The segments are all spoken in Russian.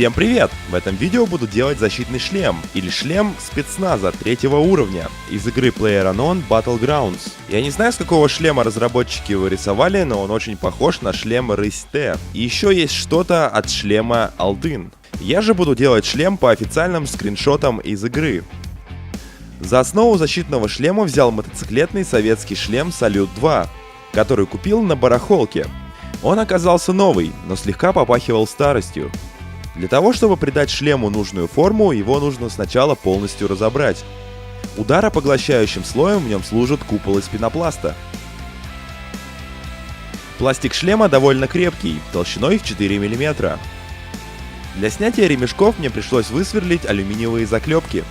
Всем привет! В этом видео буду делать защитный шлем, или шлем спецназа 3-го уровня из игры PlayerUnknown Battlegrounds. Я не знаю, с какого шлема разработчики его рисовали, но он очень похож на шлем Рысь Т. И еще есть что-то от шлема Алдын. Я же буду делать шлем по официальным скриншотам из игры. За основу защитного шлема взял мотоциклетный советский шлем Салют 2, который купил на барахолке. Он оказался новый, но слегка попахивал старостью. Для того, чтобы придать шлему нужную форму, его нужно сначала полностью разобрать. Ударопоглощающим слоем в нем служит купол из пенопласта. Пластик шлема довольно крепкий, толщиной в 4 мм. Для снятия ремешков мне пришлось высверлить алюминиевые заклепки.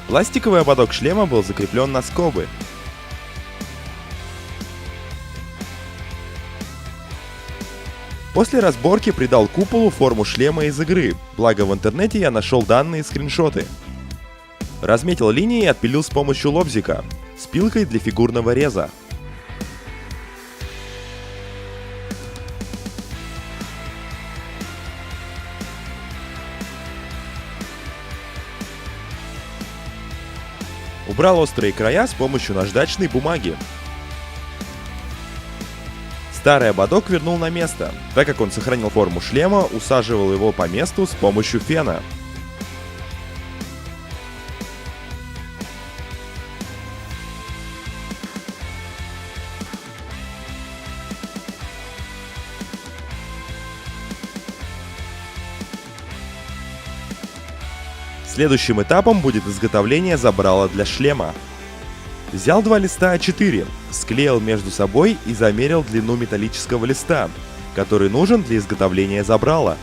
Пластиковый ободок шлема был закреплен на скобы. После разборки придал куполу форму шлема из игры, благо в интернете я нашел данные скриншоты. Разметил линии и отпилил с помощью лобзика, с пилкой для фигурного реза. Убрал острые края с помощью наждачной бумаги. Старый ободок вернул на место. Так как он сохранил форму шлема, усаживал его по месту с помощью фена. Следующим этапом будет изготовление забрала для шлема. Взял два листа А4, склеил между собой и замерил длину металлического листа, который нужен для изготовления забрала.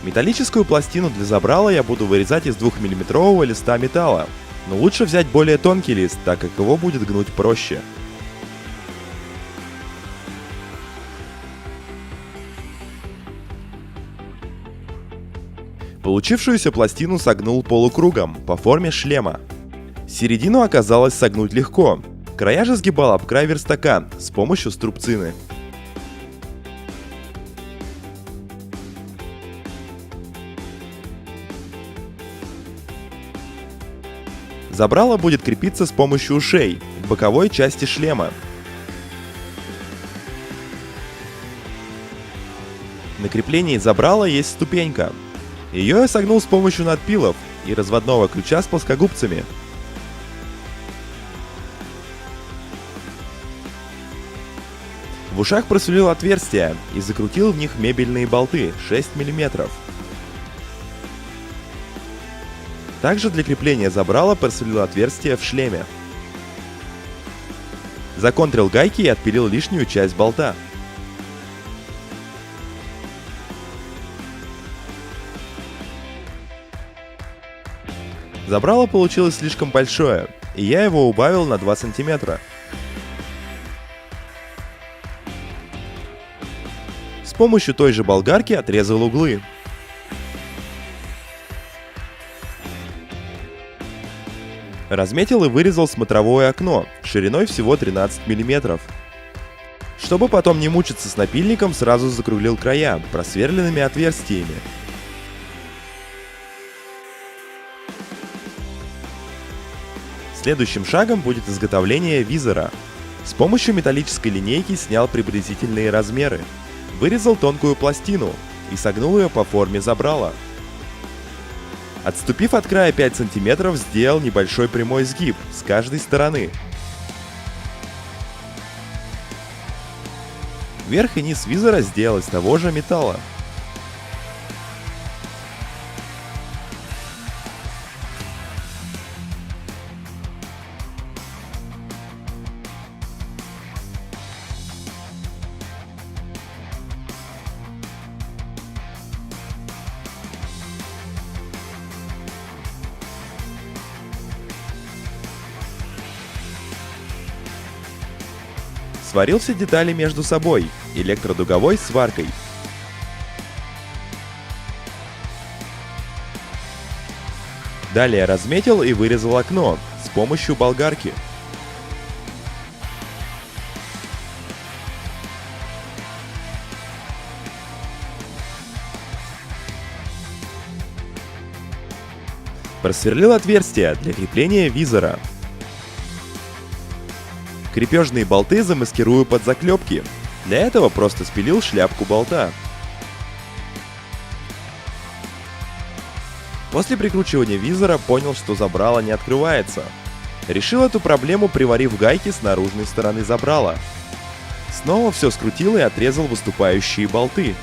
Металлическую пластину для забрала я буду вырезать из 2-мм листа металла, но лучше взять более тонкий лист, так как его будет гнуть проще. Получившуюся пластину согнул полукругом, по форме шлема. Середину оказалось согнуть легко, края же сгибал об край верстака с помощью струбцины. Забрало будет крепиться с помощью ушей к боковой части шлема. На креплении забрала есть ступенька. Ее я согнул с помощью надпилов и разводного ключа с плоскогубцами. В ушах просверлил отверстия и закрутил в них мебельные болты 6 мм. Также для крепления забрала просверлил отверстия в шлеме. Законтрил гайки и отпилил лишнюю часть болта. Забрало получилось слишком большое, и я его убавил на 2 см. С помощью той же болгарки отрезал углы. Разметил и вырезал смотровое окно шириной всего 13 мм. Чтобы потом не мучиться с напильником, сразу закруглил края просверленными отверстиями. Следующим шагом будет изготовление визора. С помощью металлической линейки снял приблизительные размеры, вырезал тонкую пластину и согнул ее по форме забрала. Отступив от края 5 см, сделал небольшой прямой сгиб с каждой стороны. Верх и низ визора сделал из того же металла. Сварил все детали между собой электродуговой сваркой. Далее разметил и вырезал окно с помощью болгарки. Просверлил отверстие для крепления визора. Крепежные болты замаскирую под заклепки. Для этого просто спилил шляпку болта. После прикручивания визора понял, что забрало не открывается. Решил эту проблему, приварив гайки с наружной стороны забрала. Снова все скрутил и отрезал выступающие болты.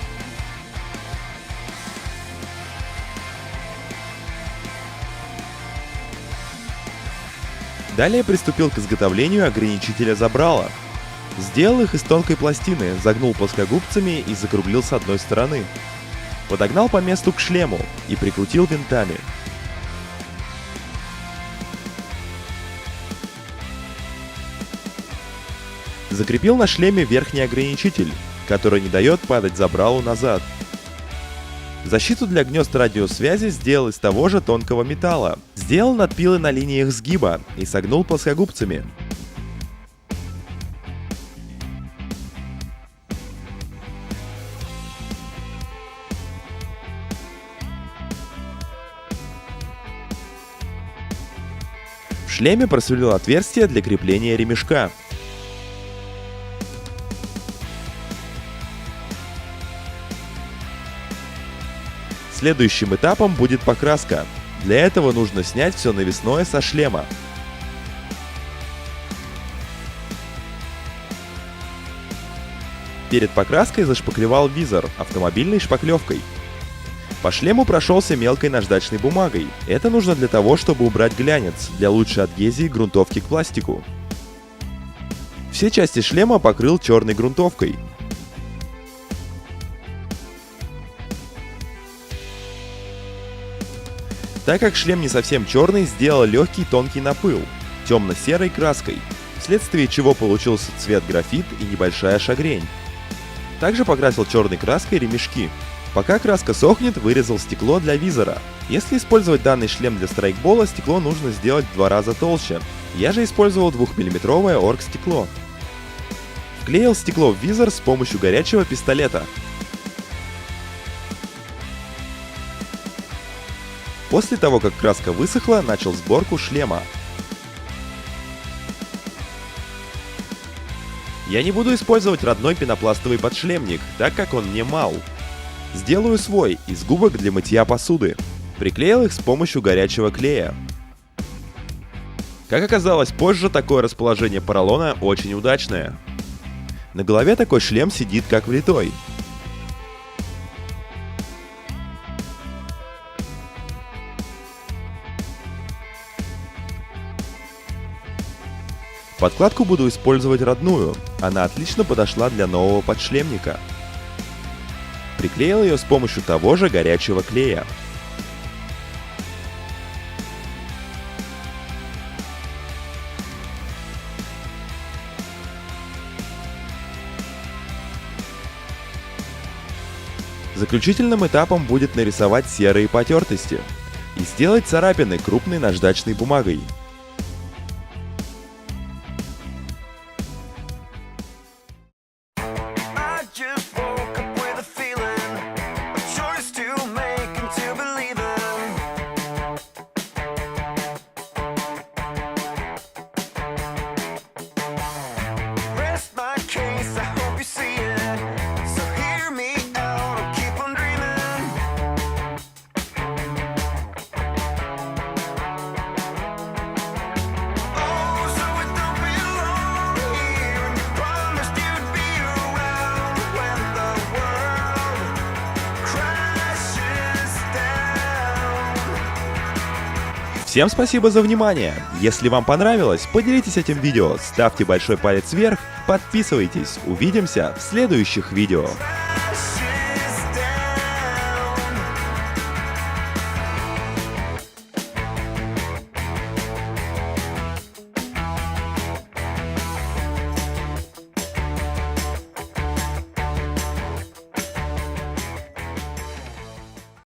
Далее приступил к изготовлению ограничителя забрала. Сделал их из тонкой пластины, загнул плоскогубцами и закруглил с одной стороны. Подогнал по месту к шлему и прикрутил винтами. Закрепил на шлеме верхний ограничитель, который не дает падать забралу назад. Защиту для гнезд радиосвязи сделал из того же тонкого металла. Сделал надпилы на линиях сгиба и согнул плоскогубцами. В шлеме просверлил отверстие для крепления ремешка. Следующим этапом будет покраска. Для этого нужно снять все навесное со шлема. Перед покраской зашпаклевал визор автомобильной шпаклевкой. По шлему прошелся мелкой наждачной бумагой. Это нужно для того, чтобы убрать глянец, для лучшей адгезии грунтовки к пластику. Все части шлема покрыл черной грунтовкой. Так как шлем не совсем черный, сделал легкий тонкий напыл, темно-серой краской, вследствие чего получился цвет графит и небольшая шагрень. Также покрасил черной краской ремешки. Пока краска сохнет, вырезал стекло для визора. Если использовать данный шлем для страйкбола, стекло нужно сделать в 2 раза толще. Я же использовал 2-мм оргстекло. Вклеил стекло в визор с помощью горячего пистолета. После того, как краска высохла, начал сборку шлема. Я не буду использовать родной пенопластовый подшлемник, так как он мне мал. Сделаю свой, из губок для мытья посуды. Приклеил их с помощью горячего клея. Как оказалось позже, такое расположение поролона очень удачное. На голове такой шлем сидит как влитой. Подкладку буду использовать родную, она отлично подошла для нового подшлемника. Приклеил ее с помощью того же горячего клея. Заключительным этапом будет нарисовать серые потертости и сделать царапины крупной наждачной бумагой. Всем спасибо за внимание! Если вам понравилось, поделитесь этим видео, ставьте большой палец вверх, подписывайтесь. Увидимся в следующих видео.